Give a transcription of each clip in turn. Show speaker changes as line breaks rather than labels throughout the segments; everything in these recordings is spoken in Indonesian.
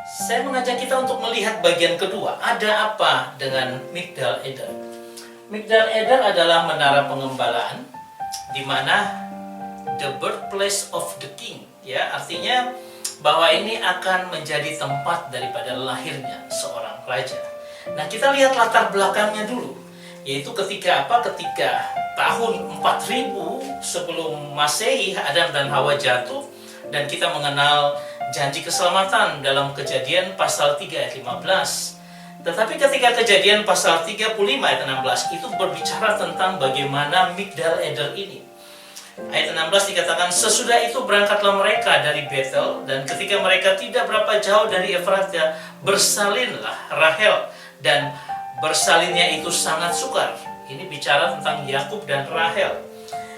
Saya mengajak kita untuk melihat bagian kedua. Ada apa dengan Migdal Eder? Migdal Eder adalah menara pengembalaan, di mana the birthplace of the king. Ya, artinya bahwa ini akan menjadi tempat daripada lahirnya seorang raja. Nah, kita lihat latar belakangnya dulu, yaitu ketika apa? Ketika tahun 4000 sebelum Masehi, Adam dan Hawa jatuh, dan kita mengenal janji keselamatan dalam Kejadian pasal 3 ayat 15. Tetapi ketika Kejadian pasal 35 ayat 16 itu berbicara tentang bagaimana Migdal Eder ini. Ayat 16 dikatakan, sesudah itu berangkatlah mereka dari Betel, dan ketika mereka tidak berapa jauh dari Efratya, bersalinlah Rahel, dan bersalinnya itu sangat sukar. Ini bicara tentang Yakub dan Rahel.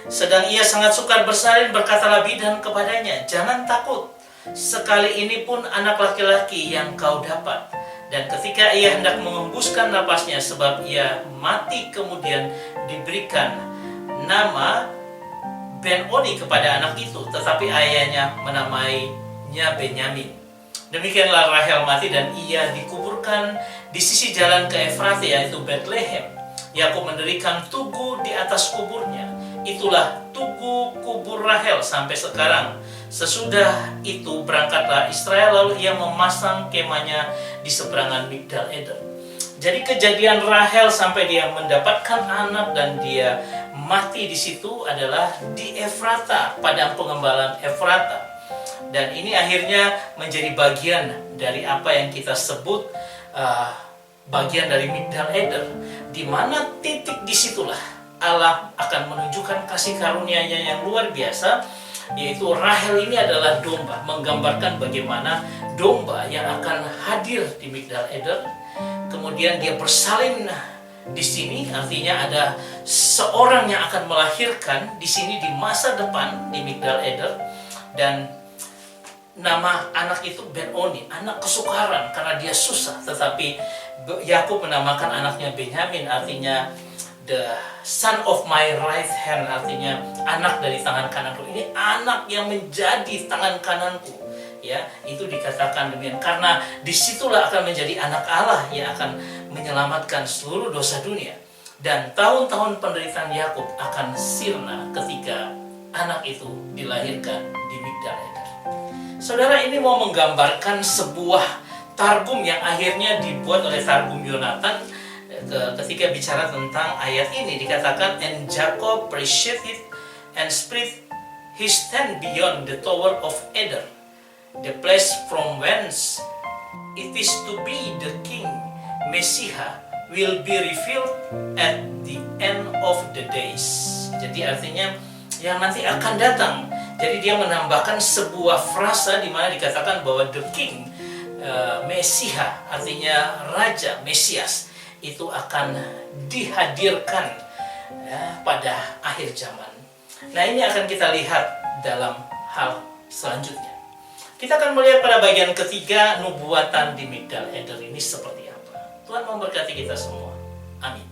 Sedang ia sangat sukar bersalin, berkatalah bidan kepadanya, jangan takut, sekali ini pun anak laki-laki yang kau dapat. Dan ketika ia hendak mengembuskan napasnya, sebab ia mati, kemudian diberikan nama Ben-Oni kepada anak itu, tetapi ayahnya menamainya Benyamin. Demikianlah Rahel mati dan ia dikuburkan di sisi jalan ke Efratya, yaitu Bethlehem. Yakub mendirikan tugu di atas kuburnya. Itulah tugu kubur Rahel sampai sekarang. Sesudah itu berangkatlah Israel, lalu ia memasang kemahnya di seberangan Migdal Eder. Jadi kejadian Rahel sampai dia mendapatkan anak dan dia mati di situ adalah di Efrata, padang pengembalaan Efrata. Dan ini akhirnya menjadi bagian dari apa yang kita sebut bagian dari Migdal Eder, di mana titik disitulah Allah akan menunjukkan kasih karunia-Nya yang luar biasa, yaitu Rahel ini adalah domba, menggambarkan bagaimana domba yang akan hadir di Migdal Eder. Kemudian dia bersalin di sini, artinya ada seorang yang akan melahirkan di sini di masa depan di Migdal Eder, dan nama anak itu Ben-Oni, anak kesukaran karena dia susah. Tetapi Yakub menamakan anaknya Benyamin, artinya the son of my right hand, artinya anak dari tangan kananku. Ini anak yang menjadi tangan kananku. Ya, itu dikatakan demikian karena disitulah akan menjadi anak Allah yang akan menyelamatkan seluruh dosa dunia. Dan tahun-tahun penderitaan Yakub akan sirna ketika anak itu dilahirkan di Migdal Eder. Saudara, ini mau menggambarkan sebuah targum yang akhirnya dibuat oleh Targum Yonatan. Ketika bicara tentang ayat ini dikatakan, and Jacob appreciated and spread his tent beyond the tower of Eder, the place from whence it is to be the king Messiah will be revealed at the end of the days. Jadi artinya yang nanti akan datang. Jadi dia menambahkan sebuah frasa di mana dikatakan bahwa the king Messiah, artinya raja Mesias, itu akan dihadirkan pada akhir zaman. Nah, ini akan kita lihat dalam hal selanjutnya. Kita akan melihat pada bagian ketiga, nubuatan di Migdal Eder ini seperti apa. Tuhan memberkati kita semua. Amin.